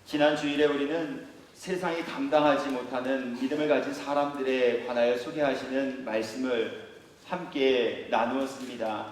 지난 주일에 우리는 세상이 감당하지 못하는 믿음을 가진 사람들에 관하여 소개하시는 말씀을 함께 나누었습니다.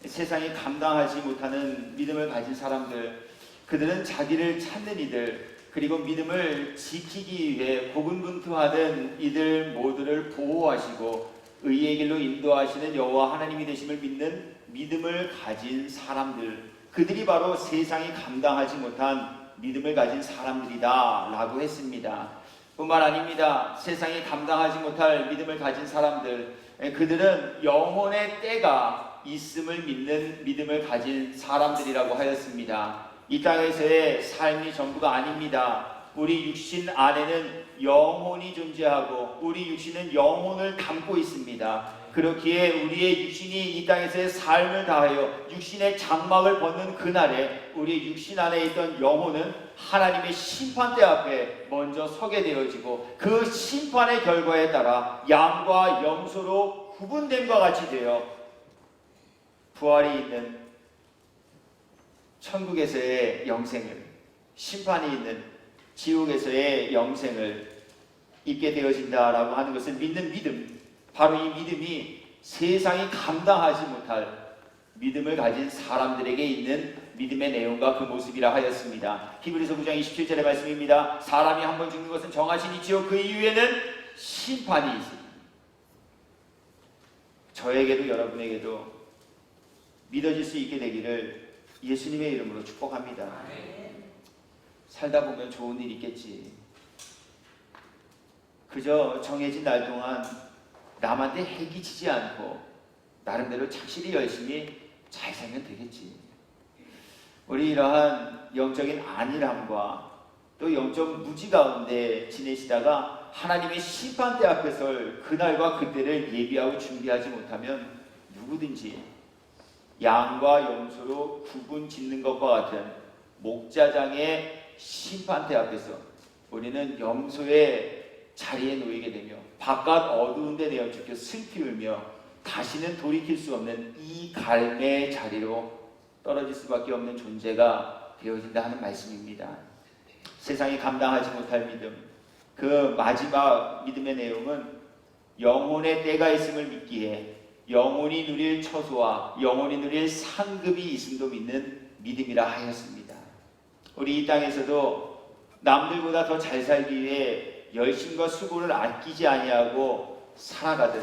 세상이 감당하지 못하는 믿음을 가진 사람들, 그들은 자기를 찾는 이들, 그리고 믿음을 지키기 위해 고군분투하는 이들 모두를 보호하시고 의의 길로 인도하시는 여호와 하나님이 되심을 믿는 믿음을 가진 사람들, 그들이 바로 세상이 감당하지 못한 믿음을 가진 사람들이다 라고 했습니다. 뿐만 아닙니다. 세상이 감당하지 못할 믿음을 가진 사람들, 그들은 영혼의 때가 있음을 믿는 믿음을 가진 사람들이라고 하였습니다. 이 땅에서의 삶이 전부가 아닙니다. 우리 육신 안에는 영혼이 존재하고 우리 육신은 영혼을 담고 있습니다. 그렇기에 우리의 육신이 이 땅에서의 삶을 다하여 육신의 장막을 벗는 그날에 우리 육신 안에 있던 영혼은 하나님의 심판대 앞에 먼저 서게 되어지고 그 심판의 결과에 따라 양과 염소로 구분됨과 같이 되어 부활이 있는 천국에서의 영생을, 심판이 있는 지옥에서의 영생을 입게 되어진다라고 하는 것을 믿는 믿음, 바로 이 믿음이 세상이 감당하지 못할 믿음을 가진 사람들에게 있는 믿음의 내용과 그 모습이라 하였습니다. 히브리서 9장 27절의 말씀입니다. 사람이 한 번 죽는 것은 정하신 이치요 그 이후에는 심판이 있습니다. 저에게도 여러분에게도 믿어질 수 있게 되기를 예수님의 이름으로 축복합니다. 살다 보면 좋은 일 있겠지. 그저 정해진 날 동안 남한테 해기치지 않고 나름대로 착실히 열심히 잘 살면 되겠지. 우리 이러한 영적인 안일함과 또 영적 무지 가운데 지내시다가 하나님의 심판대 앞에 설 그날과 그때를 예비하고 준비하지 못하면 누구든지 양과 염소로 구분 짓는 것과 같은 목자장의 심판대 앞에서 우리는 염소의 자리에 놓이게 되며 바깥 어두운 데 내어 죽여 슬피 울며 다시는 돌이킬 수 없는 이 갈매의 자리로 떨어질 수밖에 없는 존재가 되어진다 하는 말씀입니다. 세상이 감당하지 못할 믿음, 그 마지막 믿음의 내용은 영혼의 때가 있음을 믿기에 영혼이 누릴 처소와 영혼이 누릴 상급이 있음도 믿는 믿음이라 하였습니다. 우리 이 땅에서도 남들보다 더 잘 살기 위해 열심과 수고를 아끼지 아니하고 살아가듯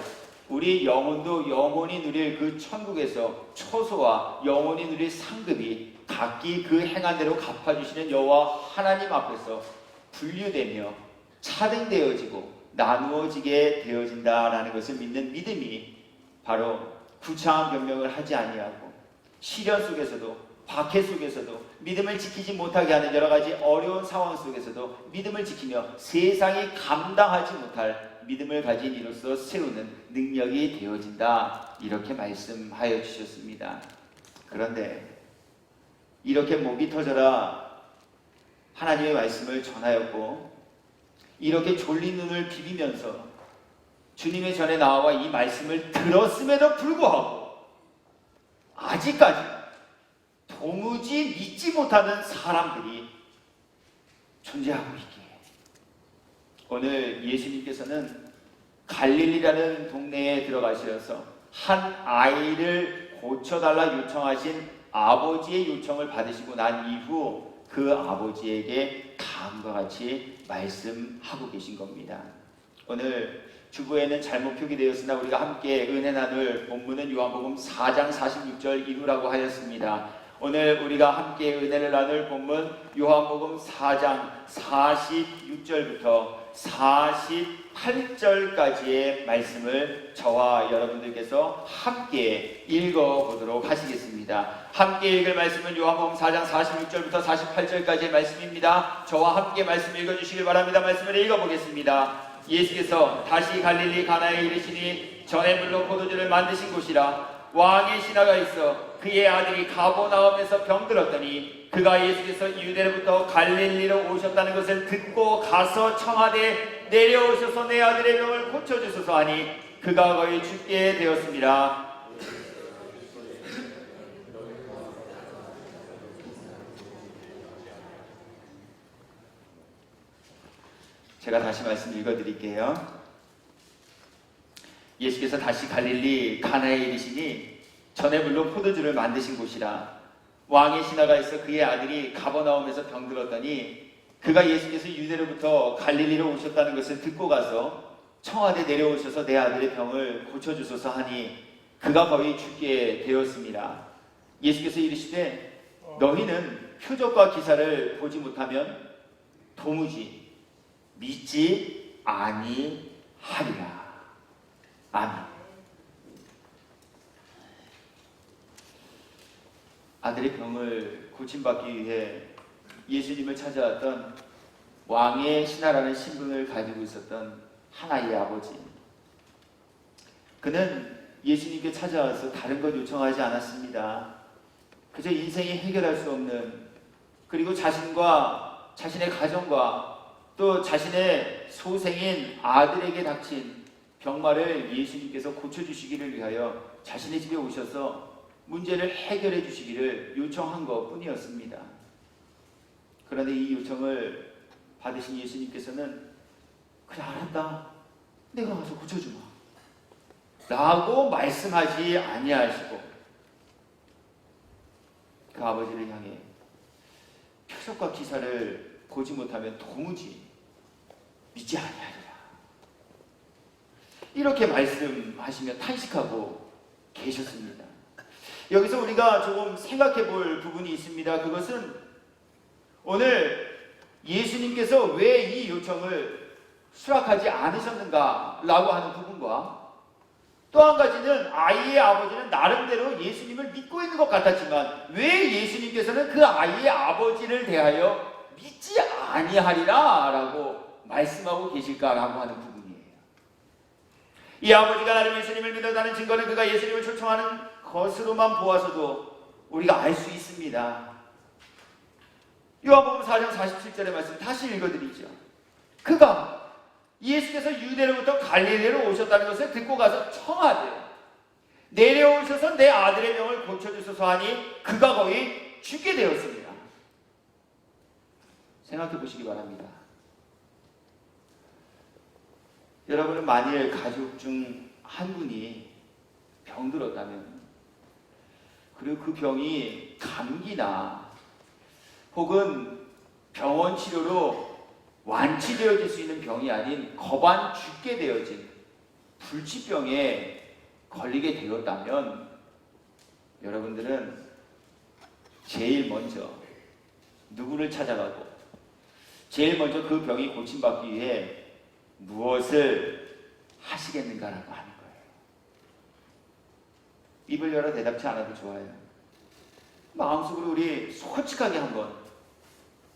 우리 영혼도 영혼이 누릴 그 천국에서 처소와 영혼이 누릴 상급이 각기 그 행한 대로 갚아주시는 여호와 하나님 앞에서 분류되며 차등되어지고 나누어지게 되어진다라는 것을 믿는 믿음이 바로 구차한 변명을 하지 아니하고 시련 속에서도 박해 속에서도 믿음을 지키지 못하게 하는 여러 가지 어려운 상황 속에서도 믿음을 지키며 세상이 감당하지 못할 믿음을 가진 이로서 세우는 능력이 되어진다, 이렇게 말씀하여 주셨습니다. 그런데 이렇게 목이 터져라 하나님의 말씀을 전하였고 이렇게 졸린 눈을 비비면서 주님의 전에 나와 이 말씀을 들었음에도 불구하고 아직까지 도무지 믿지 못하는 사람들이 존재하고 있기에 오늘 예수님께서는 갈릴리라는 동네에 들어가셔서 한 아이를 고쳐달라 요청하신 아버지의 요청을 받으시고 난 이후 그 아버지에게 다음과 같이 말씀하고 계신 겁니다. 오늘 주보에는 잘못 표기되었으나 우리가 함께 은혜 나눌 본문은 요한복음 4장 46절 이후라고 하였습니다. 오늘 우리가 함께 은혜를 나눌 본문 요한복음 4장 46절부터 48절까지의 말씀을 저와 여러분들께서 함께 읽어보도록 하시겠습니다. 함께 읽을 말씀은 요한복음 4장 46절부터 48절까지의 말씀입니다. 저와 함께 말씀 읽어주시길 바랍니다. 말씀을 읽어보겠습니다. 예수께서 다시 갈릴리 가나에 이르시니 전에 물로 포도주를 만드신 곳이라 왕의 신하가 있어 그의 아들이 가버나움에서 병들었더니 그가 예수께서 유대로부터 갈릴리로 오셨다는 것을 듣고 가서 청하되 내려오셔서 내 아들의 병을 고쳐주소서 하니 그가 거의 죽게 되었습니다. 제가 다시 말씀 읽어드릴게요. 예수께서 다시 갈릴리 가나에 이르시니 전에 물론 포도주를 만드신 곳이라. 왕의 신하가 있어 그의 아들이 가버나움에서 병들었더니 그가 예수께서 유대로부터 갈릴리로 오셨다는 것을 듣고 가서 청하되 내려오셔서 내 아들의 병을 고쳐주소서 하니 그가 거의 죽게 되었습니다. 예수께서 이르시되 너희는 표적과 기사를 보지 못하면 도무지 믿지 아니하리라. 아멘. 아들의 병을 고침받기 위해 예수님을 찾아왔던 왕의 신하라는 신분을 가지고 있었던 하나의 아버지. 그는 예수님께 찾아와서 다른 것 요청하지 않았습니다. 그저 인생이 해결할 수 없는, 그리고 자신과 자신의 가정과 또 자신의 소생인 아들에게 닥친 병마를 예수님께서 고쳐주시기를 위하여 자신의 집에 오셔서 문제를 해결해 주시기를 요청한 것 뿐이었습니다. 그런데 이 요청을 받으신 예수님께서는 그래, 알았다, 내가 가서 고쳐주마 라고 말씀하지 아니하시고 그 아버지를 향해 표적과 기사를 보지 못하면 도무지 믿지 아니하리라 이렇게 말씀하시며 탄식하고 계셨습니다. 여기서 우리가 조금 생각해 볼 부분이 있습니다. 그것은 오늘 예수님께서 왜 이 요청을 수락하지 않으셨는가 라고 하는 부분과 또 한 가지는 아이의 아버지는 나름대로 예수님을 믿고 있는 것 같았지만 왜 예수님께서는 그 아이의 아버지를 대하여 믿지 아니하리라 라고 말씀하고 계실까라고 하는 부분이에요. 이 아버지가 나름 예수님을 믿었다는 증거는 그가 예수님을 초청하는 것으로만 보아서도 우리가 알 수 있습니다. 요한복음 4장 47절의 말씀 다시 읽어드리죠. 그가 예수께서 유대로부터 갈릴리로 오셨다는 것을 듣고 가서 청하되 내려오셔서 내 아들의 병을 고쳐주소서 하니 그가 거의 죽게 되었습니다. 생각해 보시기 바랍니다. 여러분은 만일 가족 중 한 분이 병들었다면, 그리고 그 병이 감기나 혹은 병원 치료로 완치되어질 수 있는 병이 아닌 거반 죽게 되어진 불치병에 걸리게 되었다면 여러분들은 제일 먼저 누구를 찾아가고 제일 먼저 그 병이 고침받기 위해 무엇을 하시겠는가라고 하는 거예요. 입을 열어 대답치 않아도 좋아요. 마음속으로 우리 솔직하게 한번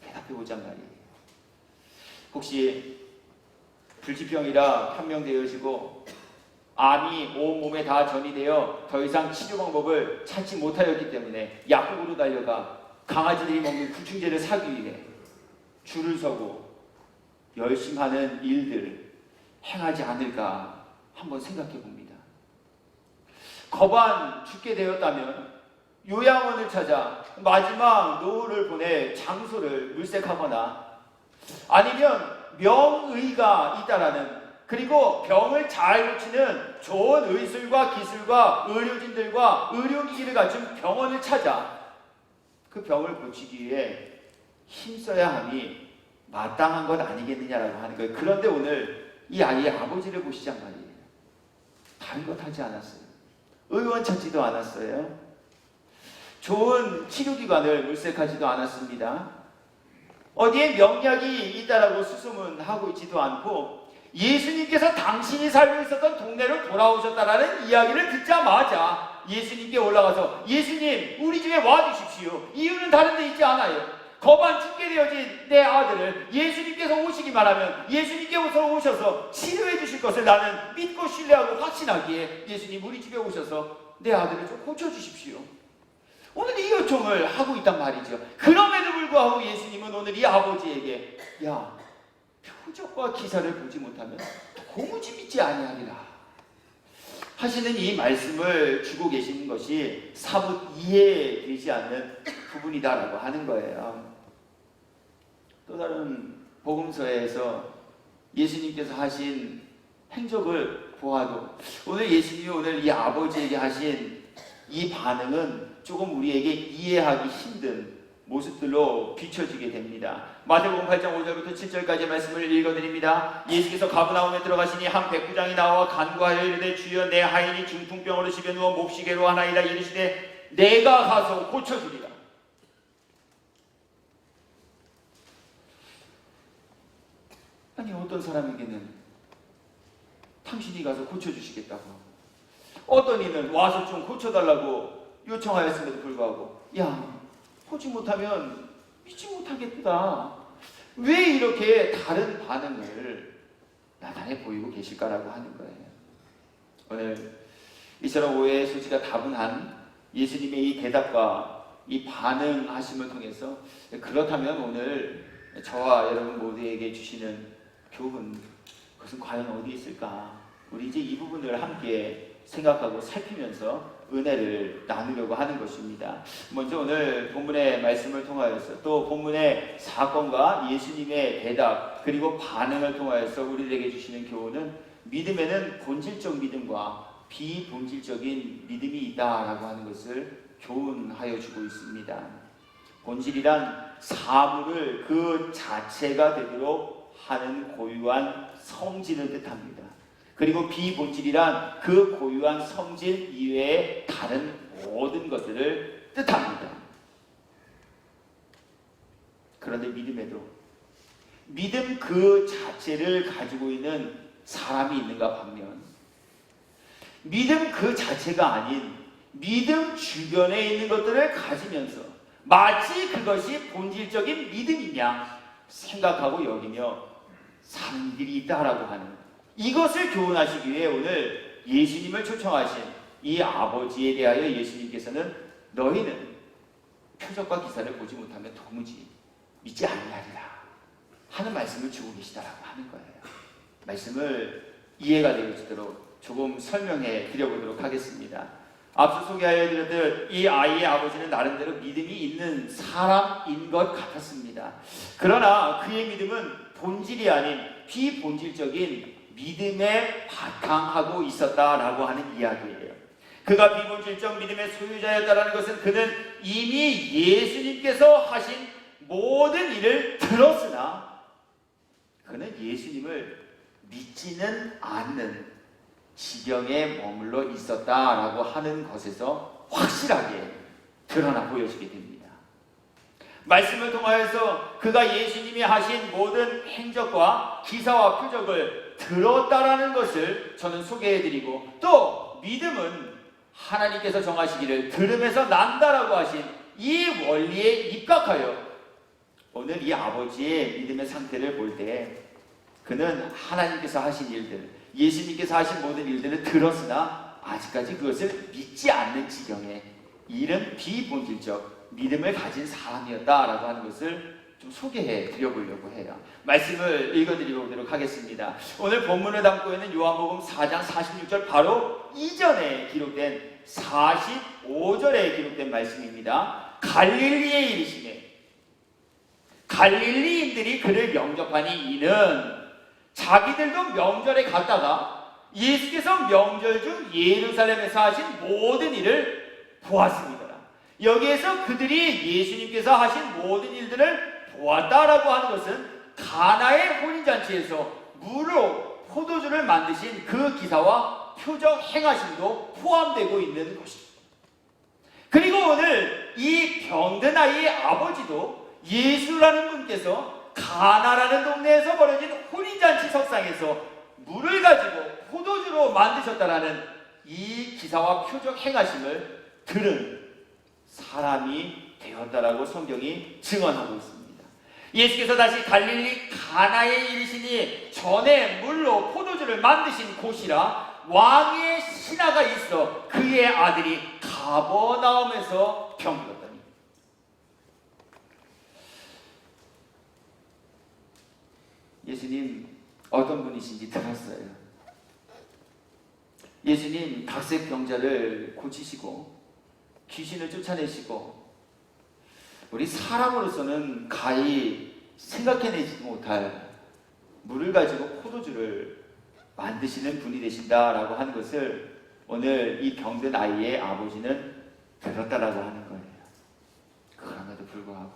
대답해보자 말이에요. 혹시 불치병이라 판명되어지고 암이 온몸에 다 전이되어 더 이상 치료 방법을 찾지 못하였기 때문에 약국으로 달려가 강아지들이 먹는 구충제를 사기 위해 줄을 서고 열심히 하는 일들을 행하지 않을까 한번 생각해 봅니다. 거반 죽게 되었다면 요양원을 찾아 마지막 노후를 보낼 장소를 물색하거나 아니면 명의가 있다라는, 그리고 병을 잘 고치는 좋은 의술과 기술과 의료진들과 의료기기를 갖춘 병원을 찾아 그 병을 고치기 위해 힘써야 함이 마땅한 것 아니겠느냐라고 하는 거예요. 그런데 오늘 이 아이의 아버지를 보시잔 말이에요. 다른 것 하지 않았어요. 의원 찾지도 않았어요. 좋은 치료기관을 물색하지도 않았습니다. 어디에 명약이 있다라고 수소문하고 있지도 않고 예수님께서 당신이 살고 있었던 동네로 돌아오셨다라는 이야기를 듣자마자 예수님께 올라가서 예수님, 우리 집에 와주십시오. 이유는 다른 데 있지 않아요. 거반 죽게 되어진 내 아들을 예수님께서 오시기만 하면 예수님께서 오셔서 치료해 주실 것을 나는 믿고 신뢰하고 확신하기에 예수님, 우리 집에 오셔서 내 아들을 좀 고쳐주십시오. 오늘 이 요청을 하고 있단 말이죠. 그럼에도 불구하고 예수님은 오늘 이 아버지에게 야, 표적과 기사를 보지 못하면 도무지 믿지 아니하리라 하시는 이 말씀을 주고 계시는 것이 사뭇 이해되지 않는 부분이다라고 하는 거예요. 또 다른 복음서에서 예수님께서 하신 행적을 보아도 오늘 예수님이 오늘 이 아버지에게 하신 이 반응은 조금 우리에게 이해하기 힘든 모습들로 비춰지게 됩니다. 마태복음 8장 5절부터 7절까지 말씀을 읽어드립니다. 예수께서 가버나움에 들어가시니 한 백부장이 나와 간구하여 이르되 주여 내 하인이 중풍병으로 집에 누워 몹시게로 하나이다. 이르시되 내가 가서 고쳐주리라. 아니 어떤 사람에게는 당신이 가서 고쳐주시겠다고, 어떤 이는 와서 좀 고쳐달라고 요청하였음에도 불구하고 야 보지 못하면 믿지 못하겠다. 왜 이렇게 다른 반응을 나타내 보이고 계실까라고 하는 거예요. 오늘 이처럼 오해의 소지가 다분한 예수님의 이 대답과 이 반응하심을 통해서 그렇다면 오늘 저와 여러분 모두에게 주시는 교훈, 그것은 과연 어디 있을까? 우리 이제 이 부분을 함께 생각하고 살피면서 은혜를 나누려고 하는 것입니다. 먼저 오늘 본문의 말씀을 통하여서 또 본문의 사건과 예수님의 대답 그리고 반응을 통하여서 우리에게 주시는 교훈은 믿음에는 본질적 믿음과 비본질적인 믿음이 있다라고 하는 것을 교훈하여 주고 있습니다. 본질이란 사물을 그 자체가 되도록 하는 고유한 성질을 뜻합니다. 그리고 비본질이란 그 고유한 성질 이외의 다른 모든 것들을 뜻합니다. 그런데 믿음에도 믿음 그 자체를 가지고 있는 사람이 있는가 반면 믿음 그 자체가 아닌 믿음 주변에 있는 것들을 가지면서 마치 그것이 본질적인 믿음이냐 생각하고 여기며 사는 일이 있다라고 하는, 이것을 교훈하시기 위해 오늘 예수님을 초청하신 이 아버지에 대하여 예수님께서는 너희는 표적과 기사를 보지 못하면 도무지 믿지 아니하리라 하는 말씀을 주고 계시다라고 하는 거예요. 말씀을 이해가 되도록 조금 설명해 드려보도록 하겠습니다. 앞서 소개하여 드렸듯 이 아이의 아버지는 나름대로 믿음이 있는 사람인 것 같았습니다. 그러나 그의 믿음은 본질이 아닌 비본질적인 믿음에 바탕하고 있었다라고 하는 이야기예요. 그가 비본질적 믿음의 소유자였다는 것은 그는 이미 예수님께서 하신 모든 일을 들었으나 그는 예수님을 믿지는 않는 지경에 머물러 있었다라고 하는 것에서 확실하게 드러나 보여지게 됩니다. 말씀을 통하여서 그가 예수님이 하신 모든 행적과 기사와 표적을 들었다라는 것을 저는 소개해드리고, 또 믿음은 하나님께서 정하시기를 들음에서 난다라고 하신 이 원리에 입각하여 오늘 이 아버지의 믿음의 상태를 볼 때 그는 하나님께서 하신 일들, 예수님께서 하신 모든 일들을 들었으나 아직까지 그것을 믿지 않는 지경에 이른 비본질적 믿음을 가진 사람이었다라고 하는 것을 좀 소개해 드려보려고 해요. 말씀을 읽어드리도록 하겠습니다. 오늘 본문을 담고 있는 요한복음 4장 46절 바로 이전에 기록된 45절에 기록된 말씀입니다. 갈릴리에 이르시매 갈릴리인들이 그를 영접하니 이는 자기들도 명절에 갔다가 예수께서 명절 중 예루살렘에서 하신 모든 일을 보았습니다. 여기에서 그들이 예수님께서 하신 모든 일들을 보았다라고 하는 것은 가나의 혼인잔치에서 물로 포도주를 만드신 그 기사와 표적 행하심도 포함되고 있는 것입니다. 그리고 오늘 이 병든 아이의 아버지도 예수라는 분께서 가나라는 동네에서 벌어진 혼인잔치 석상에서 물을 가지고 포도주로 만드셨다라는 이 기사와 표적 행하심을 들은 사람이 되었다라고 성경이 증언하고 있습니다. 예수께서 다시 갈릴리 가나에 이르시니 전에 물로 포도주를 만드신 곳이라 왕의 신하가 있어 그의 아들이 가버나움에서 병들었더니. 예수님 어떤 분이신지 들었어요. 예수님 각색 병자를 고치시고 귀신을 쫓아내시고 우리 사람으로서는 가히 생각해내지 못할 물을 가지고 포도주를 만드시는 분이 되신다라고 하는 것을 오늘 이 병든 아이의 아버지는 들었다라고 하는 거예요. 그럼에도 불구하고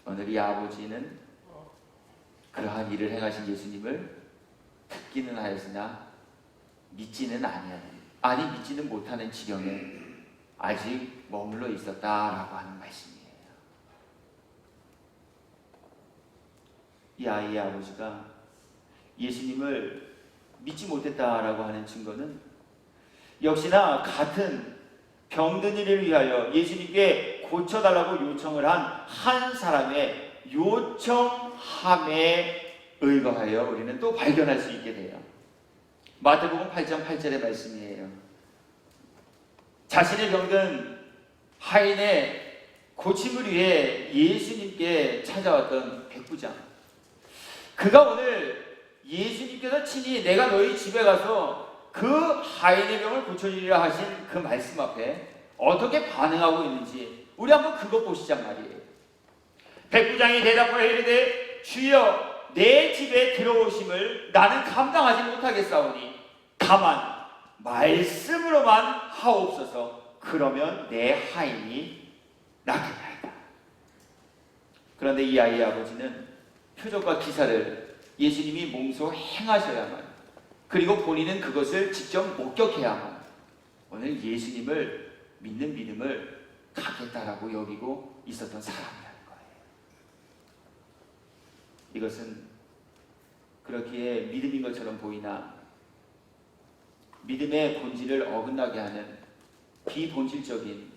오늘 이 아버지는 그러한 일을 행하신 예수님을 듣기는 하였으나 믿지는 아니 믿지는 못하는 지경에 아직 머물러 있었다라고 하는 말씀이에요. 이 아이의 아버지가 예수님을 믿지 못했다라고 하는 증거는 역시나 같은 병든 이를 위하여 예수님께 고쳐달라고 요청을 한 사람의 요청함에 의거하여 우리는 또 발견할 수 있게 돼요. 마태복음 8장 8절의 말씀이에요. 자신의 병든 하인의 고침을 위해 예수님께 찾아왔던 백부장, 그가 오늘 예수님께서 친히 내가 너희 집에 가서 그 하인의 병을 고쳐주리라 하신 그 말씀 앞에 어떻게 반응하고 있는지 우리 한번 그것 보시자 말이에요. 백부장이 대답하여 이르되 주여 내 집에 들어오심을 나는 감당하지 못하겠사오니 다만 말씀으로만 하옵소서. 그러면 내 하인이 낫겠나이다. 그런데 이 아이의 아버지는 표적과 기사를 예수님이 몸소 행하셔야만, 그리고 본인은 그것을 직접 목격해야만 오늘 예수님을 믿는 믿음을 갖겠다라고 여기고 있었던 사람이라는 거예요. 이것은 그렇기에 믿음인 것처럼 보이나 믿음의 본질을 어긋나게 하는 비본질적인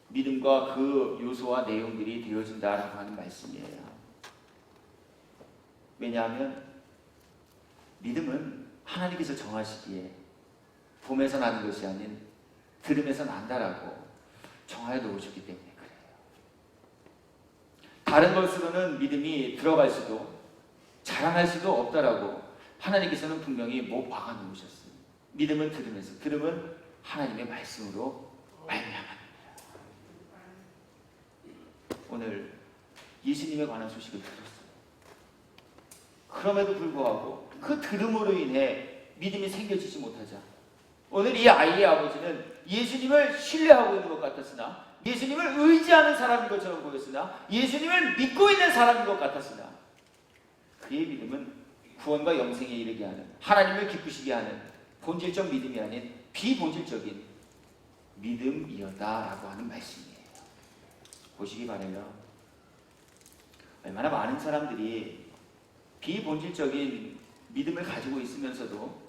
믿음과 그 요소와 내용들이 되어진다라고 하는 말씀이에요. 왜냐하면 믿음은 하나님께서 정하시기에 봄에서 나는 것이 아닌 들음에서 난다라고 정하여 놓으셨기 때문에 그래요. 다른 것으로는 믿음이 들어갈 수도 자랑할 수도 없다라고 하나님께서는 분명히 못 박아 놓으셨어요. 믿음은 들음에서, 들음은 하나님의 말씀으로 말미암았습니다. 오늘 예수님에 관한 소식을 들었어요. 그럼에도 불구하고 그 들음으로 인해 믿음이 생겨지지 못하자 오늘 이 아이의 아버지는 예수님을 신뢰하고 있는 것 같았으나, 예수님을 의지하는 사람인 것처럼 보였으나, 예수님을 믿고 있는 사람인 것 같았으나 그의 믿음은 구원과 영생에 이르게 하는, 하나님을 기쁘시게 하는 본질적 믿음이 아닌 비본질적인 믿음이었다라고 하는 말씀이에요. 보시기 바라요. 얼마나 많은 사람들이 비본질적인 믿음을 가지고 있으면서도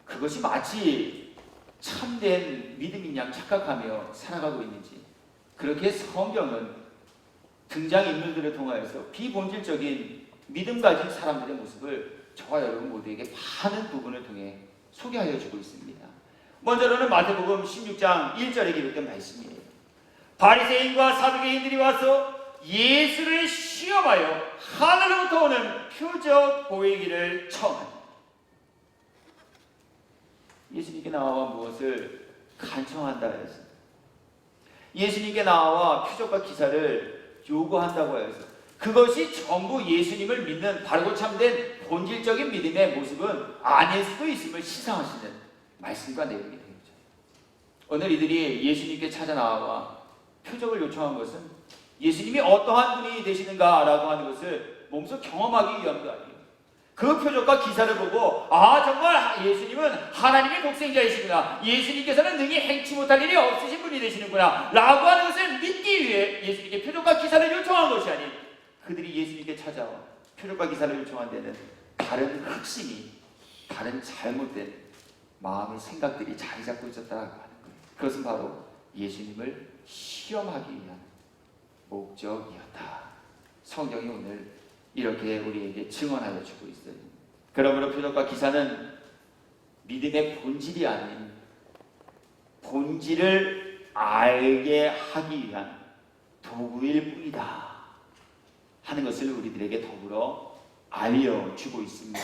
그것이 마치 참된 믿음인 양 착각하며 살아가고 있는지, 그렇게 성경은 등장인물들을 통하여서 비본질적인 믿음 가진 사람들의 모습을 저와 여러분 모두에게 많은 부분을 통해 소개하여 주고 있습니다. 먼저로는 마태복음 16장 1절에 기록된 말씀이에요. 바리새인과 사두개인들이 와서 예수를 시험하여 하늘로부터 오는 표적 보이기를 청하니. 예수님께 나와 무엇을 간청한다 해서, 예수님께 나와 표적과 기사를 요구한다고 해서, 그것이 전부 예수님을 믿는 바르고 참된 본질적인 믿음의 모습은 아닐 수도 있음을 시사하시는 말씀과 내용이 되겠죠. 오늘 이들이 예수님께 찾아 나와 표적을 요청한 것은 예수님이 어떠한 분이 되시는가라고 하는 것을 몸소 경험하기 위함도 아니에요. 그 표적과 기사를 보고 정말 예수님은 하나님의 독생자이시구나, 예수님께서는 능히 행치 못할 일이 없으신 분이 되시는구나 라고 하는 것을 믿기 위해 예수님께 표적과 기사를 요청한 것이 아닌, 그들이 예수님께 찾아와 표적과 기사를 요청한 데는 다른 흑심이, 다른 잘못된 마음의 생각들이 자리 잡고 있었다고 하는 거예요. 그것은 바로 예수님을 시험하기 위한 목적이었다. 성경이 오늘 이렇게 우리에게 증언하여 주고 있어요. 그러므로 표적과 기사는 믿음의 본질이 아닌 본질을 알게 하기 위한 도구일 뿐이다 하는 것을 우리들에게 더불어 알려주고 있습니다.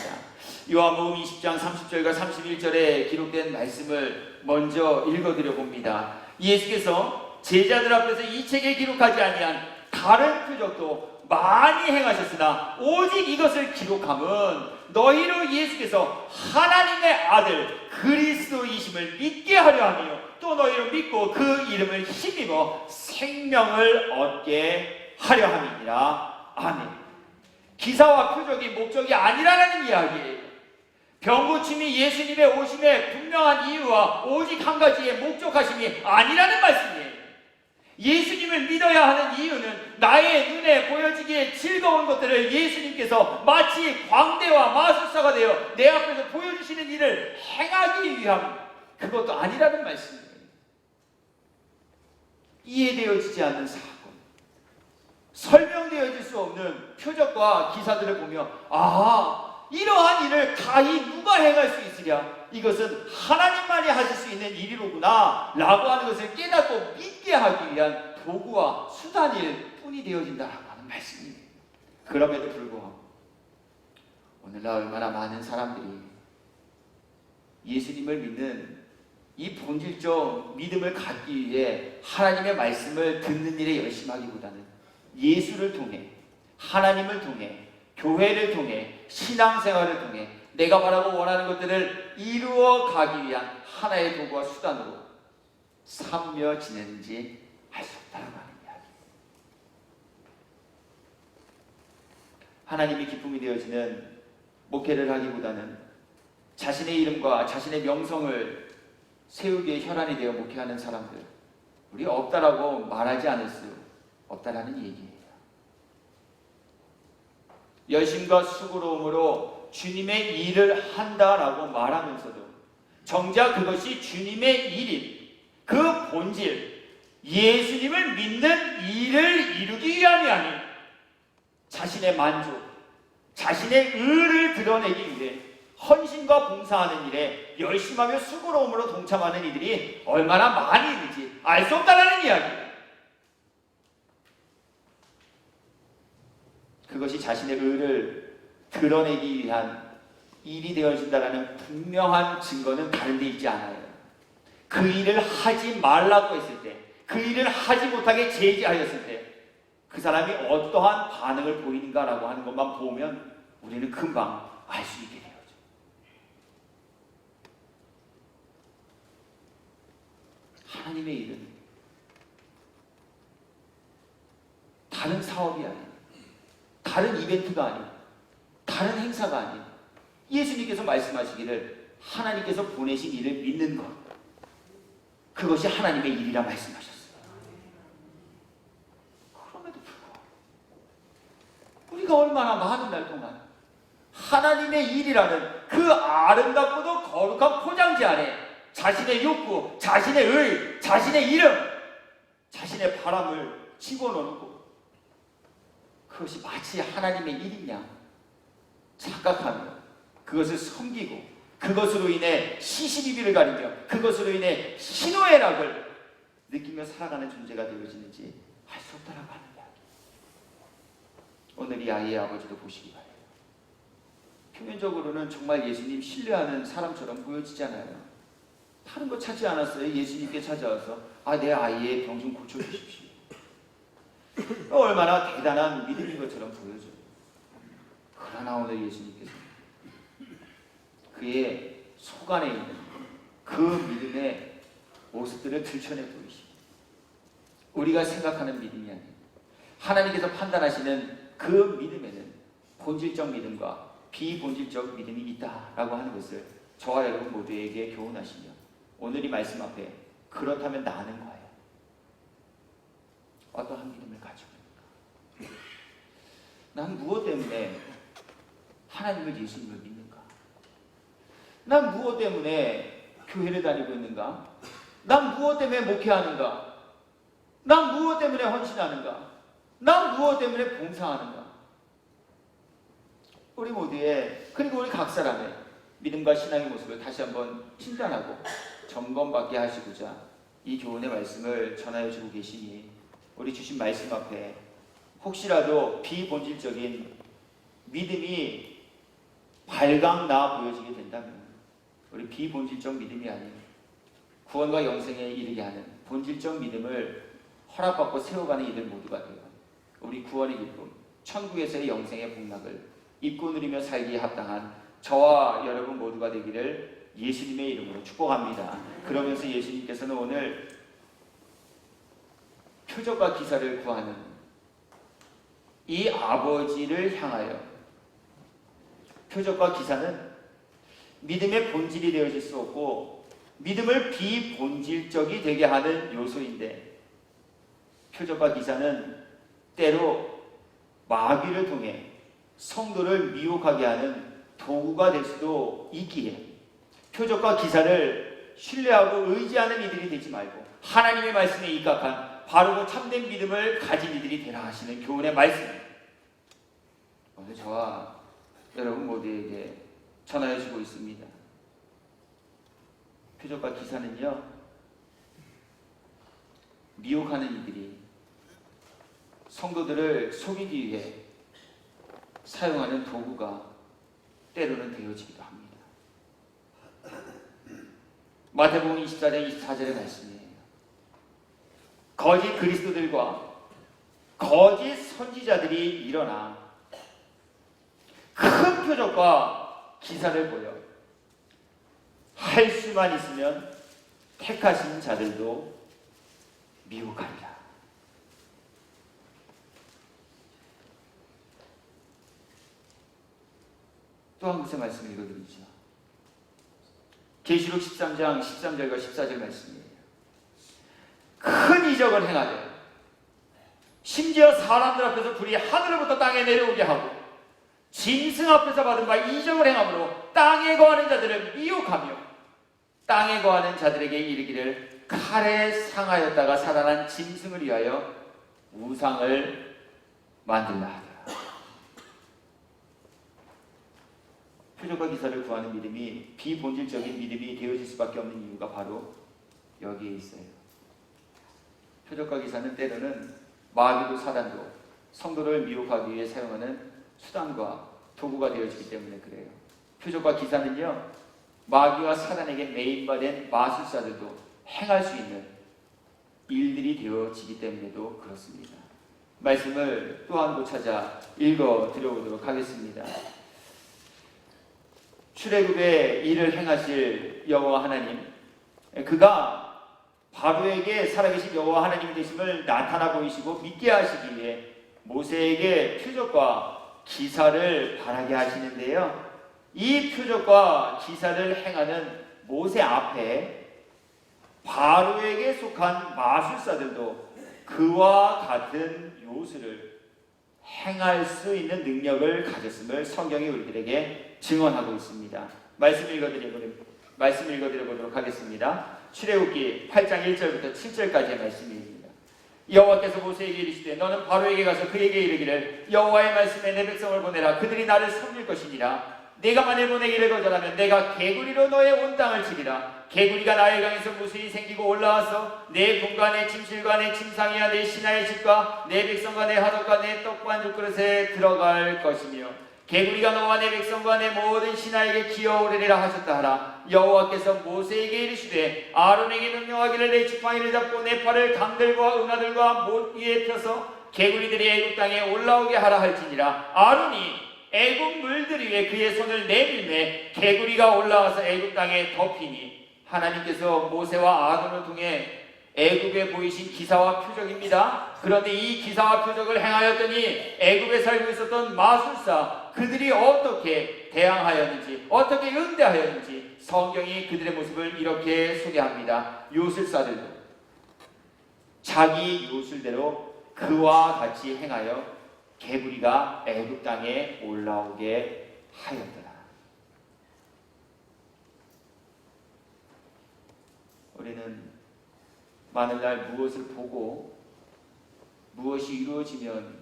요한복음 20장 30절과 31절에 기록된 말씀을 먼저 읽어드려 봅니다. 예수께서 제자들 앞에서 이 책에 기록하지 아니한 다른 표적도 많이 행하셨으나 오직 이것을 기록함은 너희로 예수께서 하나님의 아들 그리스도이심을 믿게 하려 하며 또 너희로 믿고 그 이름을 힘입어 생명을 얻게 하려 함이니라. 아멘. 기사와 표적이 목적이 아니라는 이야기예요. 병고침이 예수님의 오심의 분명한 이유와 오직 한 가지의 목적하심이 아니라는 말씀이에요. 예수님을 믿어야 하는 이유는 나의 눈에 보여지기에 즐거운 것들을 예수님께서 마치 광대와 마술사가 되어 내 앞에서 보여주시는 일을 행하기 위함, 그것도 아니라는 말씀이에요. 이해되어지지 않는 사건, 설명되어질 수 없는 표적과 기사들을 보며 이러한 일을 가히 누가 행할 수 있으랴? 이것은 하나님만이 하실 수 있는 일이로구나 라고 하는 것을 깨닫고 믿게 하기 위한 도구와 수단일 뿐이 되어진다라고 하는 말씀입니다. 그럼에도 불구하고 오늘날 얼마나 많은 사람들이 예수님을 믿는 이 본질적 믿음을 갖기 위해 하나님의 말씀을 듣는 일에 열심하기보다는 예수를 통해, 하나님을 통해, 교회를 통해, 신앙생활을 통해 내가 바라고 원하는 것들을 이루어 가기 위한 하나의 도구와 수단으로 삼며 지내는지 알 수 없다라고 하는 이야기. 하나님이 기쁨이 되어지는 목회를 하기보다는 자신의 이름과 자신의 명성을 세우기에 혈안이 되어 목회하는 사람들, 우리 없다라고 말하지 않을 수 없다라는 얘기예요. 열심과 수고로움으로 주님의 일을 한다라고 말하면서도 정작 그것이 주님의 일인 그 본질, 예수님을 믿는 일을 이루기 위함이 아닌 자신의 만족, 자신의 의를 드러내기 위해 헌신과 봉사하는 일에 열심하며 수고로움으로 동참하는 이들이 얼마나 많이 있는지 알 수 없다는 이야기예요. 그것이 자신의 의를 드러내기 위한 일이 되어진다는 분명한 증거는 다른 데 있지 않아요. 그 일을 하지 말라고 했을 때, 그 일을 하지 못하게 제지하였을 때 그 사람이 어떠한 반응을 보이는가라고 하는 것만 보면 우리는 금방 알 수 있게 돼요. 하나님의 일은 다른 사업이 아니에요. 다른 이벤트가 아니에요. 다른 행사가 아니에요. 예수님께서 말씀하시기를 하나님께서 보내신 일을 믿는 것, 그것이 하나님의 일이라 말씀하셨어요. 그럼에도 불구하고 우리가 얼마나 많은 날 동안 하나님의 일이라는 그 아름답고도 거룩한 포장지 안에 자신의 욕구, 자신의 의, 자신의 이름, 자신의 바람을 집어넣고 그것이 마치 하나님의 일이냐 착각하며 그것을 섬기고 그것으로 인해 시시비비를 가리며 그것으로 인해 희노애락을 느끼며 살아가는 존재가 되어지는지 알 수 없다라고 하는 이야기. 오늘 이 아이의 아버지도 보시기 바래요. 표면적으로는 정말 예수님 신뢰하는 사람처럼 보여지잖아요. 다른 거 찾지 않았어요. 예수님께 찾아와서 내 아이의 병 좀 고쳐주십시오. 얼마나 대단한 믿음인 것처럼 보여져요. 그러나 오늘 예수님께서 그의 속 안에 있는 그 믿음의 모습들을 들춰내 보이시고 우리가 생각하는 믿음이 아닌 하나님께서 판단하시는 그 믿음에는 본질적 믿음과 비본질적 믿음이 있다라고 하는 것을 저와 여러분 모두에게 교훈하시며 오늘 이 말씀 앞에 그렇다면 나는 과연 어떠한 믿음을 가지고 있는가? 난 무엇 때문에 하나님을 예수님을 믿는가? 난 무엇 때문에 교회를 다니고 있는가? 난 무엇 때문에 목회하는가? 난 무엇 때문에 헌신하는가? 난 무엇 때문에 봉사하는가? 우리 모두의 그리고 우리 각 사람의 믿음과 신앙의 모습을 다시 한번 진단하고 점검받게 하시고자 이 교훈의 말씀을 전하여 주고 계시니 우리 주신 말씀 앞에 혹시라도 비본질적인 믿음이 발광나 보여지게 된다면 우리 비본질적 믿음이 아닌 구원과 영생에 이르게 하는 본질적 믿음을 허락받고 세워가는 이들 모두가 되어 우리 구원의 기쁨, 천국에서의 영생의 복락을 입고 누리며 살기에 합당한 저와 여러분 모두가 되기를 예수님의 이름으로 축복합니다. 그러면서 예수님께서는 오늘 표적과 기사를 구하는 이 아버지를 향하여, 표적과 기사는 믿음의 본질이 되어질 수 없고 믿음을 비본질적이 되게 하는 요소인데, 표적과 기사는 때로 마귀를 통해 성도를 미혹하게 하는 도구가 될 수도 있기에, 표적과 기사를 신뢰하고 의지하는 이들이 되지 말고 하나님의 말씀에 입각한 바르고 참된 믿음을 가진 이들이 되라 하시는 교훈의 말씀입니다. 오늘 저와 여러분 모두에게 전하여 주고 있습니다. 표적과 기사는요, 미혹하는 이들이 성도들을 속이기 위해 사용하는 도구가 때로는 되어지기도 합니다. 마태복음 24장 24절의 말씀이에요. 거짓 그리스도들과 거짓 선지자들이 일어나 큰 표적과 기사를 보여 할 수만 있으면 택하신 자들도 미혹하리라. 또 한 곳의 말씀을 읽어드리죠. 계시록 13장 13절과 14절 말씀이에요. 큰 이적을 행하되 심지어 사람들 앞에서 불이 하늘로부터 땅에 내려오게 하고 짐승 앞에서 받은 바 이적을 행함으로 땅에 거하는 자들을 미혹하며 땅에 거하는 자들에게 이르기를 칼에 상하였다가 살아난 짐승을 위하여 우상을 만들라 하더라. 표적과 기사를 구하는 믿음이 비본질적인 믿음이 되어질 수밖에 없는 이유가 바로 여기에 있어요. 표적과 기사는 때로는 마귀도 사단도 성도를 미혹하기 위해 사용하는 수단과 도구가 되어지기 때문에 그래요. 표적과 기사는요, 마귀와 사단에게 매인받은 마술사들도 행할 수 있는 일들이 되어지기 때문에도 그렇습니다. 말씀을 또 한 곳 찾아 읽어 드려보도록 하겠습니다. 출애굽의 일을 행하실 여호와 하나님, 그가 바로에게 살아계신 여호와 하나님이 되심을 나타나 보이시고 믿게 하시기 위해 모세에게 표적과 기사를 바라게 하시는데요, 이 표적과 기사를 행하는 모세 앞에 바로에게 속한 마술사들도 그와 같은 요술을 행할 수 있는 능력을 가졌음을 성경이 우리들에게 증언하고 있습니다. 말씀을 읽어드려보도록 하겠습니다. 출애굽기 8장 1절부터 7절까지의 말씀입니다. 여호와께서 모세에게 이르시되 너는 바로에게 가서 그에게 이르기를 여호와의 말씀에 내 백성을 보내라. 그들이 나를 섬길 것이니라. 내가 만일 보내기를 거절하면 내가 개구리로 너의 온 땅을 치리라. 개구리가 나의 강에서 무수히 생기고 올라와서 내 분과 내 침실과 내 침상이야 내 신하의 집과 내 백성과 내 하덕과 내 떡반죽 그릇에 들어갈 것이며 개구리가 너와 내 백성과 내 모든 신하에게 기어오르리라 하셨다 하라. 여호와께서 모세에게 이르시되 아론에게 명령하기를 내 지팡이를 잡고 내 팔을 강들과 은하들과 못 위에 펴서 개구리들이 애굽 땅에 올라오게 하라 할지니라. 아론이 애굽 물들 위에 그의 손을 내밀매 개구리가 올라와서 애굽 땅에 덮이니, 하나님께서 모세와 아론을 통해 애굽에 보이신 기사와 표적입니다. 그런데 이 기사와 표적을 행하였더니 애굽에 살고 있었던 마술사 그들이 어떻게 대항하였는지, 어떻게 응대하였는지 성경이 그들의 모습을 이렇게 소개합니다. 요술사들도 자기 요술대로 그와 같이 행하여 개구리가 애굽 땅에 올라오게 하였더라. 우리는 마늘날 무엇을 보고 무엇이 이루어지면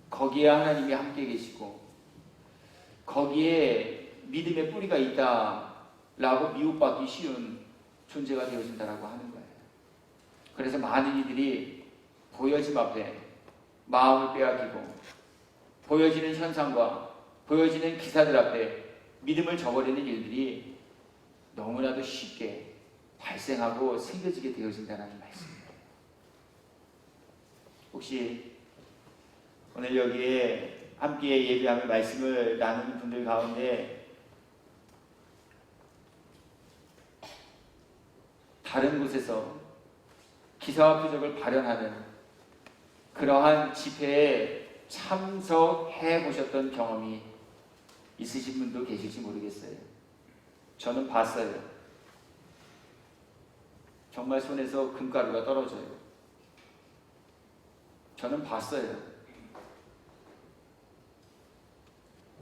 거기에 하나님이 함께 계시고 거기에 믿음의 뿌리가 있다라고 미혹받기 쉬운 존재가 되어진다라고 하는 거예요. 그래서 많은 이들이 보여짐 앞에 마음을 빼앗기고 보여지는 현상과 보여지는 기사들 앞에 믿음을 저버리는 일들이 너무나도 쉽게 발생하고 생겨지게 되어진다는 말씀입니다. 혹시 오늘 여기에 함께 예배하며 말씀을 나누는 분들 가운데 다른 곳에서 기사와 표적을 발현하는 그러한 집회에 참석해 보셨던 경험이 있으신 분도 계실지 모르겠어요. 저는 봤어요. 정말 손에서 금가루가 떨어져요. 저는 봤어요.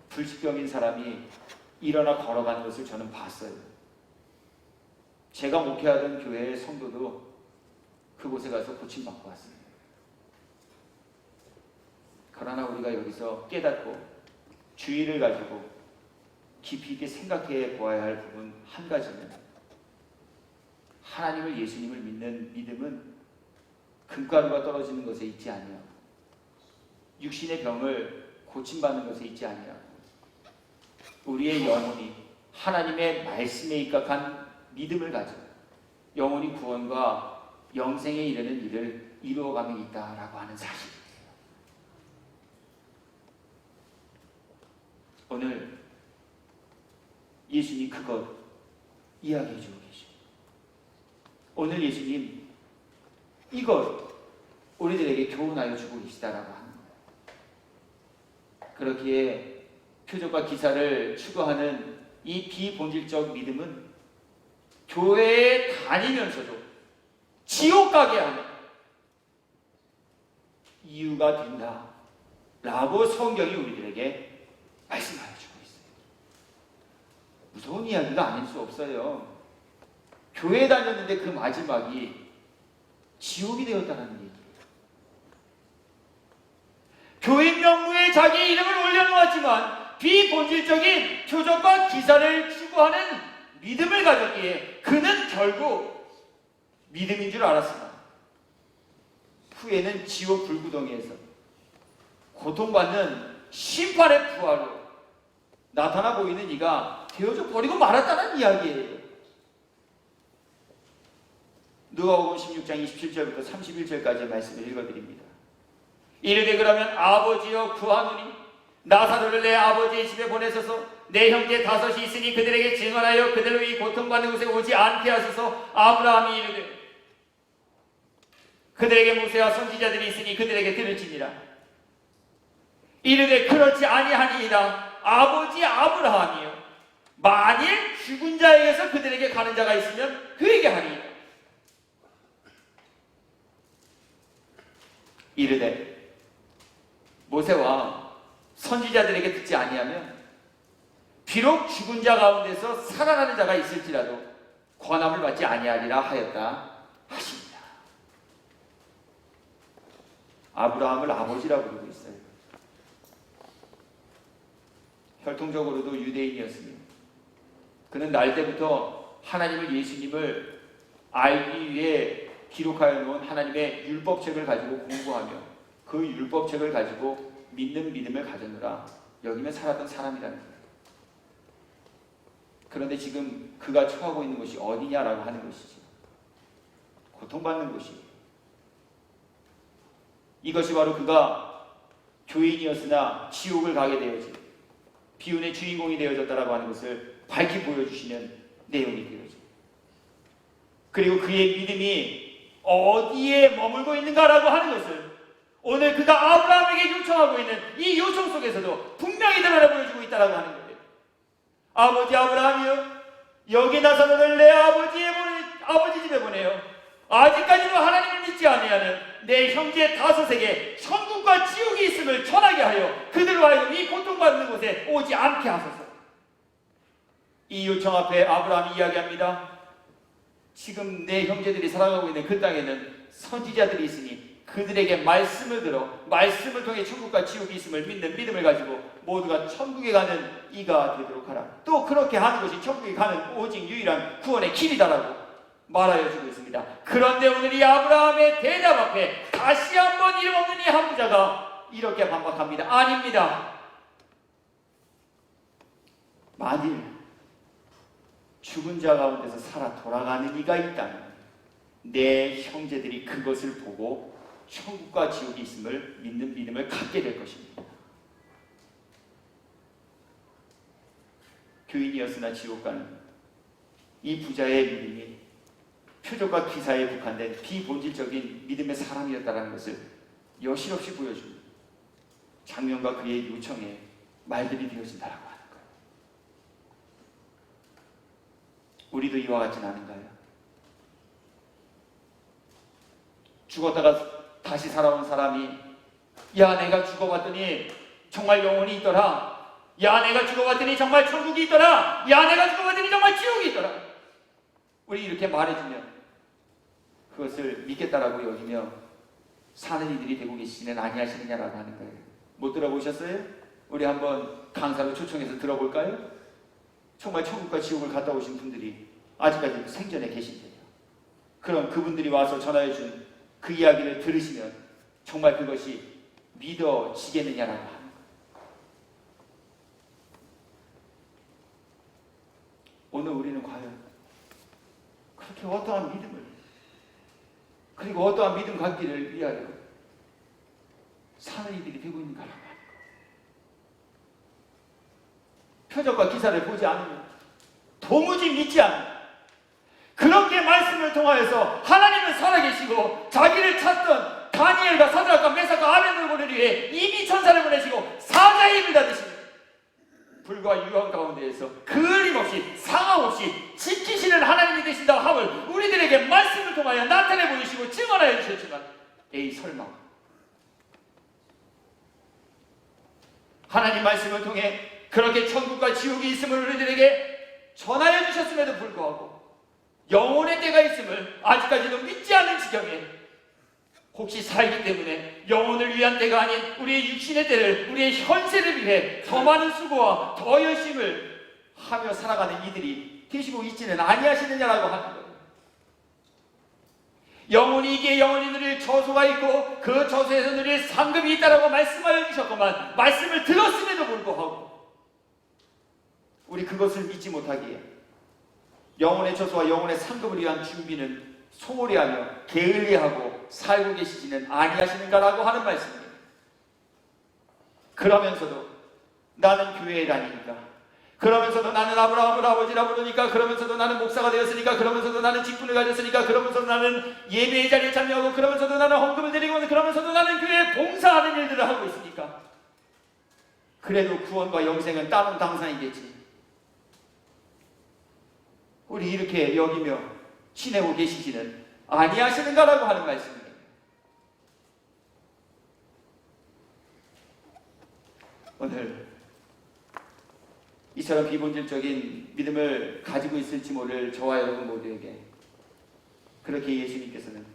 불치병인 사람이 일어나 걸어가는 것을 저는 봤어요. 제가 목회하던 교회의 성도도 그곳에 가서 고침받고 왔어요. 그러나 우리가 여기서 깨닫고 주의를 가지고 깊이 있게 생각해 보아야 할 부분 한 가지는, 하나님을, 예수님을 믿는 믿음은 금가루가 떨어지는 것에 있지 아니하고 육신의 병을 고침받는 것에 있지 아니하고 우리의 영혼이 하나님의 말씀에 입각한 믿음을 가지고 영혼이 구원과 영생에 이르는 일을 이루어가며 있다라고 하는 사실이에요. 오늘 예수님 그것 이야기해 주고 계십니다. 오늘 예수님 이걸 우리들에게 교훈하여 주고 계시다라고 하는 거예요. 그렇기에 표적과 기사를 추구하는 이 비본질적 믿음은 교회에 다니면서도 지옥 가게 하는 이유가 된다라고 성경이 우리들에게 말씀하여 주고 있어요. 무서운 이야기가 아닐 수 없어요. 교회에 다녔는데 그 마지막이 지옥이 되었다는 얘기예요. 교회 명부에 자기 이름을 올려놓았지만 비본질적인 표적과 기사를 추구하는 믿음을 가졌기에 그는 결국 믿음인 줄 알았으나 후에는 지옥 불구덩이에서 고통받는 심판의 부하로 나타나 보이는 이가 되어져 버리고 말았다는 이야기예요. 누가복음 16장 27절부터 31절까지의 말씀을 읽어드립니다. 이르되 그러면 아버지여 구하노니 나사로를 내 아버지의 집에 보내소서. 내 형제 다섯이 있으니 그들에게 증언하여 그들로 이 고통받는 곳에 오지 않게 하소서. 아브라함이 이르되 그들에게 모세와 선지자들이 있으니 그들에게 들을지니라. 이르되 그렇지 아니하니이다. 아버지 아브라함이여 만일 죽은 자에게서 그들에게 가는 자가 있으면 그에게 하리이다. 이르되 모세와 선지자들에게 듣지 아니하면 비록 죽은 자 가운데서 살아나는 자가 있을지라도 권함을 받지 아니하리라 하였다 하십니다. 아브라함을 아버지라 부르고 있어요. 혈통적으로도 유대인이었습니다. 그는 날 때부터 하나님을, 예수님을 알기 위해 기록하여 놓은 하나님의 율법책을 가지고 공부하며 그 율법책을 가지고 믿는 믿음을 가졌노라 여기며 살았던 사람이라는 거예요. 그런데 지금 그가 처하고 있는 곳이 어디냐라고 하는 것이죠. 고통받는 곳이에요. 이것이 바로 그가 교인이었으나 지옥을 가게 되어진 비운의 주인공이 되어졌다라고 하는 것을 밝히 보여주시는 내용이 되어져. 그리고 그의 믿음이 어디에 머물고 있는가라고 하는 것을 오늘 그가 아브라함에게 요청하고 있는 이 요청 속에서도 분명히 드러내 보여주고 있다라고 하는 거예요. 아버지 아브라함이여, 여기 나사로를 내 아버지 집에 보내요. 아직까지도 하나님을 믿지 아니하는 내 형제 다섯에게 천국과 지옥이 있음을 전하게 하여 그들로 하여금 이 고통받는 곳에 오지 않게 하소서. 이 요청 앞에 아브라함이 이야기합니다. 지금 내 형제들이 살아가고 있는 그 땅에는 선지자들이 있으니 그들에게 말씀을 들어 말씀을 통해 천국과 지옥이 있음을 믿는 믿음을 가지고 모두가 천국에 가는 이가 되도록 하라. 또 그렇게 하는 것이 천국에 가는 오직 유일한 구원의 길이다라고 말하여 주고 있습니다. 그런데 오늘 이 아브라함의 대답 앞에 다시 한번 이름 없는 이 한 부자가 이렇게 반박합니다. 아닙니다. 만일 죽은 자 가운데서 살아 돌아가는 이가 있다면 내 형제들이 그것을 보고 천국과 지옥이 있음을 믿는 믿음을 갖게 될 것입니다. 교인이었으나 지옥 가는 이 부자의 믿음이 표적과 기사에 국한된 비본질적인 믿음의 사람이었다는 것을 여실없이 보여줍니다. 장면과 그의 요청에 말들이 되어진다라고 하는 거예요. 우리도 이와 같진 않은가요? 죽었다가 다시 살아온 사람이 야 내가 죽어봤더니 정말 영혼이 있더라. 야 내가 죽어봤더니 정말 천국이 있더라. 야 내가 죽어봤더니 정말 지옥이 있더라. 우리 이렇게 말해주면 그것을 믿겠다라고 여기며 사는 이들이 되고 계시지는 아니하시느냐라고 하는 거예요. 못 들어보셨어요? 우리 한번 강사로 초청해서 들어볼까요? 정말 천국과 지옥을 갔다 오신 분들이 아직까지 생전에 계신데요. 그럼 그분들이 와서 전하해 준 그 이야기를 들으시면 정말 그것이 믿어지겠느냐라고 하는 거예요. 오늘 우리는 과연 그렇게 어떠한 믿음을 그리고 어떠한 믿음 갖기를 위하여 사는 이들이 되고 있는가라고 하는 거예요. 표적과 기사를 보지 않으면 도무지 믿지 않는 그렇게 말씀을 통하여서 하나님은 살아계시고 자기를 찾던 다니엘과 사드락과 메삭과 아벤노고를 위해 이미 천사를 보내시고 사자의 입을 닫으시며 불과 유황 가운데에서 끊임없이 상함없이 지키시는 하나님이 되신다고 함을 우리들에게 말씀을 통하여 나타내 보이시고 증언하여 주셨지만 에이 설마 하나님 말씀을 통해 그렇게 천국과 지옥이 있음을 우리들에게 전하여 주셨음에도 불구하고 영혼의 때가 있음을 아직까지도 믿지 않는 지경에 혹시 살기 때문에 영혼을 위한 때가 아닌 우리의 육신의 때를 우리의 현세를 위해 더 많은 수고와 더 열심을 하며 살아가는 이들이 계시고 있지는 아니하시느냐라고 하는 거예요. 영혼이 이기에 영혼이 누릴 저소가 있고 그 저소에서 누릴 상급이 있다라고 말씀하여 주셨건만 말씀을 들었음에도 불구하고 우리 그것을 믿지 못하기에 영혼의 저소와 영혼의 상급을 위한 준비는 소홀히 하며 게을리하고 살고 계시지는 아니하시는가라고 하는 말씀이에요. 그러면서도 나는 교회에 다니니까, 그러면서도 나는 아브라함을 아버지라 부르니까, 그러면서도 나는 목사가 되었으니까, 그러면서도 나는 직분을 가졌으니까, 그러면서도 나는 예배의 자리에 참여하고, 그러면서도 나는 헌금을 드리고, 그러면서도 나는 교회에 봉사하는 일들을 하고 있으니까 그래도 구원과 영생은 따로 당상이겠지. 우리 이렇게 여기며 지내고 계시지는 아니하시는가라고 하는 말씀입니다. 오늘 이처럼 비본질적인 믿음을 가지고 있을지 모를 저와 여러분 모두에게 그렇게 예수님께서는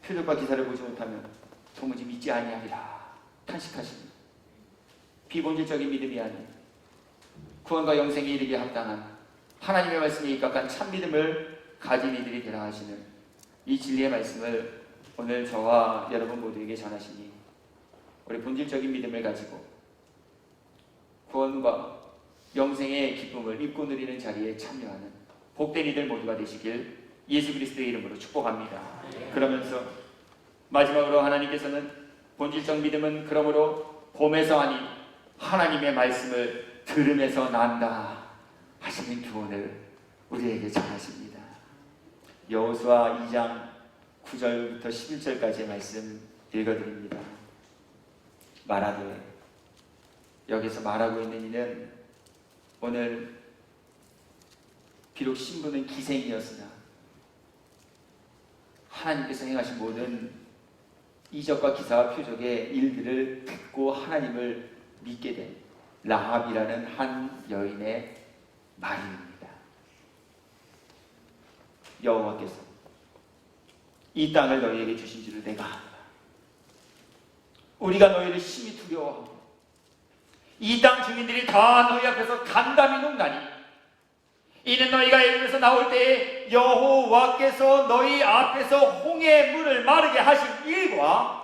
표적과 기사를 보지 못하면 도무지 믿지 아니하리라 탄식하십니다. 비본질적인 믿음이 아닌 구원과 영생에 이르기에 합당한 하나님의 말씀에 입각한 참 믿음을 가진 이들이 되라 하시는 이 진리의 말씀을 오늘 저와 여러분 모두에게 전하시니 우리 본질적인 믿음을 가지고 구원과 영생의 기쁨을 입고 누리는 자리에 참여하는 복된 이들 모두가 되시길 예수 그리스도의 이름으로 축복합니다. 그러면서 마지막으로 하나님께서는 본질적 믿음은 그러므로 봄에서 아닌 하나님의 말씀을 들으면서 난다 하시는 교훈을 우리에게 전하십니다. 여호수아 2장 9절부터 11절까지의 말씀 읽어드립니다. 말하되, 여기서 말하고 있는 이는 오늘 비록 신부는 기생이었으나 하나님께서 행하신 모든 이적과 기사와 표적의 일들을 듣고 하나님을 믿게 된 라합이라는 한 여인의 말입니다. 여호와께서 이 땅을 너희에게 주신 줄을 내가 안다. 우리가 너희를 심히 두려워하고 이 땅 주민들이 다 너희 앞에서 간담이 녹나니 이는 너희가 애굽에서 나올 때에 여호와께서 너희 앞에서 홍해의 물을 마르게 하신 일과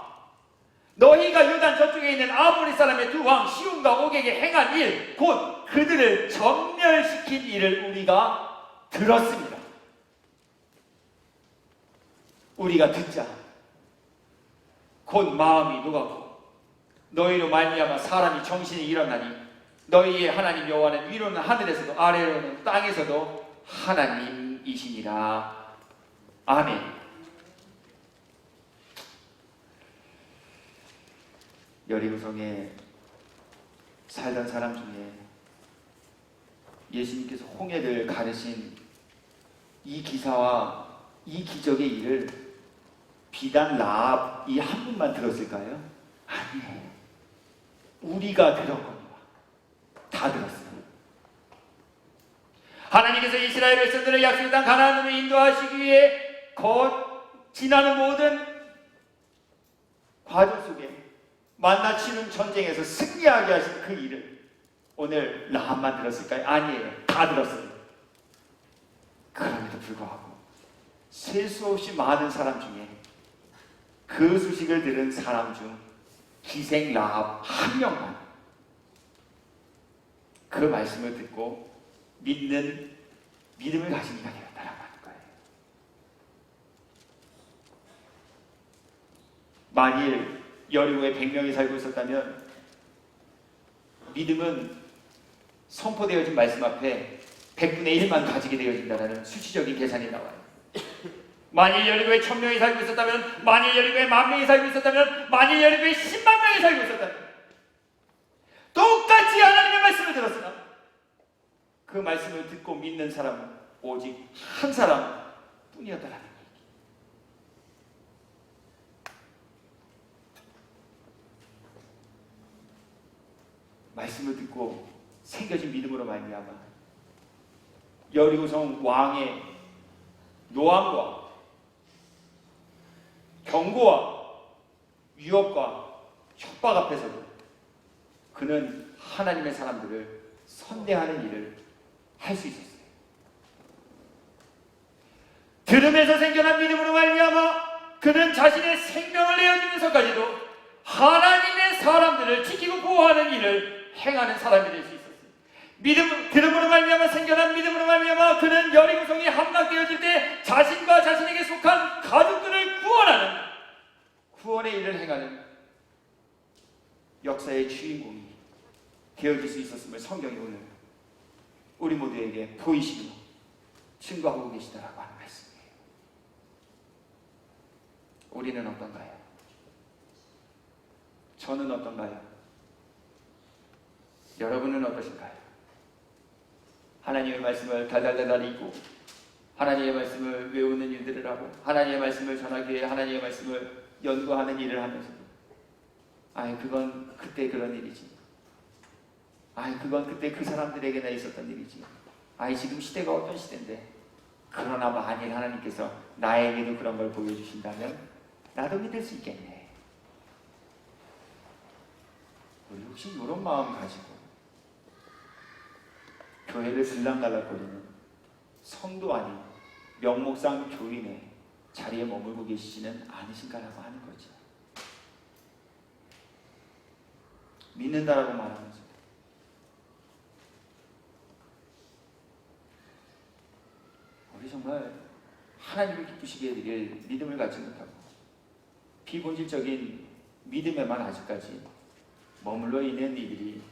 너희가 요단 저쪽에 있는 아모리 사람의 두 왕 시온과 옥에게 행한 일, 곧 그들을 전멸시킨 일을 우리가 들었습니다. 우리가 듣자 곧 마음이 녹았고 너희로 말미암아 사람이 정신이 일어나니 너희의 하나님 여호와는 위로는 하늘에서도 아래로는 땅에서도 하나님이시니라. 아멘. 여리고성에 살던 사람 중에 예수님께서 홍해를 가르신 이 기사와 이 기적의 일을 비단 라합 이 한 분만 들었을까요? 아니에요. 우리가 들었거니와 다 들었어요. 하나님께서 이스라엘 백성들을 약속의 땅 가나안으로 인도하시기 위해 지나는 모든 과정 속에 만나 치는 전쟁에서 승리하게 하신 그 일을 오늘 라합만 들었을까요? 아니에요. 다 들었어요. 그럼에도 불구하고 셀 수 없이 많은 사람 중에 그 소식을 들은 사람 중 기생 라합 한 명만 그 말씀을 듣고 믿음을 가진 이가 되었다라고 하는 거예요. 만일 여리고에 100명이 살고 있었다면 믿음은 선포되어진 말씀 앞에 100분의 1만 가지게 되어진다는 수치적인 계산이 나와요. 만일 여리고에 1000명이 살고 있었다면, 만일 여리고에 10,000명이 살고 있었다면, 만일 여리고에 10만 명이 살고 있었다면 똑같이 하나님의 말씀을 들었으나 그 말씀을 듣고 믿는 사람은 오직 한 사람 뿐이었다라는 얘기. 말씀을 듣고 생겨진 믿음으로 말미암아 여리고성 왕의 노함과 경고와 위협과 협박 앞에서도 그는 하나님의 사람들을 선대하는 일을 할 수 있었어요. 들음에서 생겨난 믿음으로 말미암아 그는 자신의 생명을 내어주면서까지도 하나님의 사람들을 지키고 보호하는 일을 행하는 사람이 될 수 있었어요. 들음으로 말미암아 생겨난 믿음으로 말미암아 그는 여리고성이 함락되어질 때 자신과 자신에게 속한 가족들을 구원하는 구원의 일을 행하는 역사의 주인공이 되어질 수 있었음을 성경이 오늘 우리 모두에게 보이시고 증거하고 계시다라고 하는 말씀이에요. 우리는 어떤가요? 저는 어떤가요? 여러분은 어떠신가요? 하나님의 말씀을 달달달달 읽고 하나님의 말씀을 외우는 일들을 하고 하나님의 말씀을 전하기 위해 하나님의 말씀을 연구하는 일을 하면서도 그건 그때 그런 일이지. 그건 그때 그 사람들에게나 있었던 일이지. 지금 시대가 어떤 시대인데. 그러나 만일 하나님께서 나에게도 그런 걸 보여주신다면 나도 믿을 수 있겠네. 우리 혹시 이런 마음 가지고 교회를 들락날락거리는 성도 아닌 명목상 교인의 자리에 머물고 계시지는 않으신가라고 하는 거죠. 믿는다라고 말하면서 우리 정말 하나님을 기쁘시게 되길 믿음을 갖지 못하고 비본질적인 믿음에만 아직까지 머물러 있는 이들이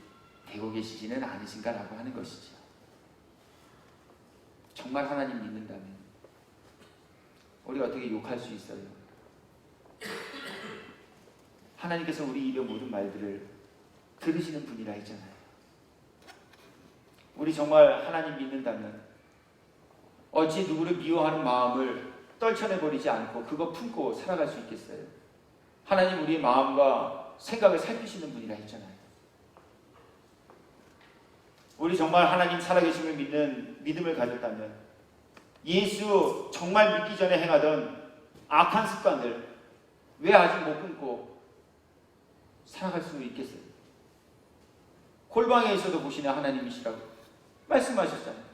되고 계시지는 않으신가라고 하는 것이죠. 정말 하나님 믿는다면 우리 어떻게 욕할 수 있어요? 하나님께서 우리 입의 모든 말들을 들으시는 분이라 했잖아요. 우리 정말 하나님 믿는다면 어찌 누구를 미워하는 마음을 떨쳐내버리지 않고 그거 품고 살아갈 수 있겠어요? 하나님 우리의 마음과 생각을 살피시는 분이라 했잖아요. 우리 정말 하나님 살아계심을 믿는 믿음을 가졌다면 예수 정말 믿기 전에 행하던 악한 습관들 왜 아직 못 끊고 살아갈 수 있겠어요? 골방에 있어도 보시는 하나님이시라고 말씀하셨잖아요.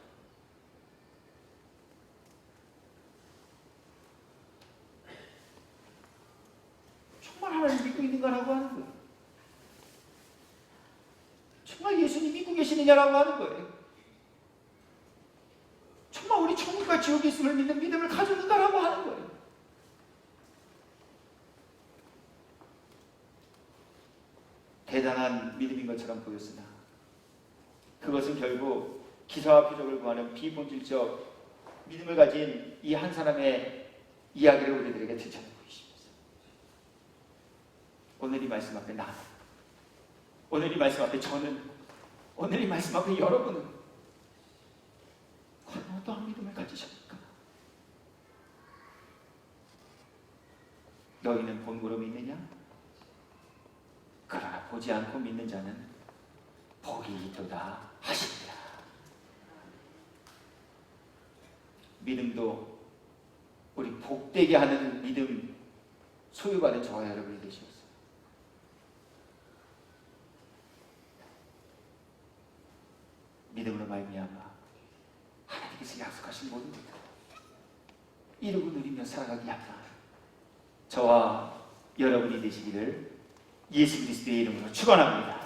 정말 하나님 믿고 있는가라고 하는 거예요. 정말 예수님 믿고 계시느냐라고 하는 거예요. 정말 우리 천국과 지옥이 있음을 믿는 믿음을 가졌는가라고 하는 거예요. 대단한 믿음인 것처럼 보였으나 그것은 결국 기사와 표적을 구하는 비본질적 믿음을 가진 이 한 사람의 이야기를 우리들에게 들춰내고 있습니다. 오늘 이 말씀 앞에 나는, 오늘 이 말씀 앞에 저는, 오늘 이 말씀 앞에 여러분은 과연 어떠한 믿음을 가지십니까? 너희는 본고로 믿느냐? 그러나 보지 않고 믿는 자는 복이 있도다 하십니다. 믿음도 우리 복되게 하는 믿음 소유받은 저와 여러분이 되시옵소서. 믿음으로 말미암아 하나님께서 약속하신 모든 것들 이루고 누리며 살아가기 합당한 저와 여러분이 되시기를 예수 그리스도의 이름으로 축원합니다.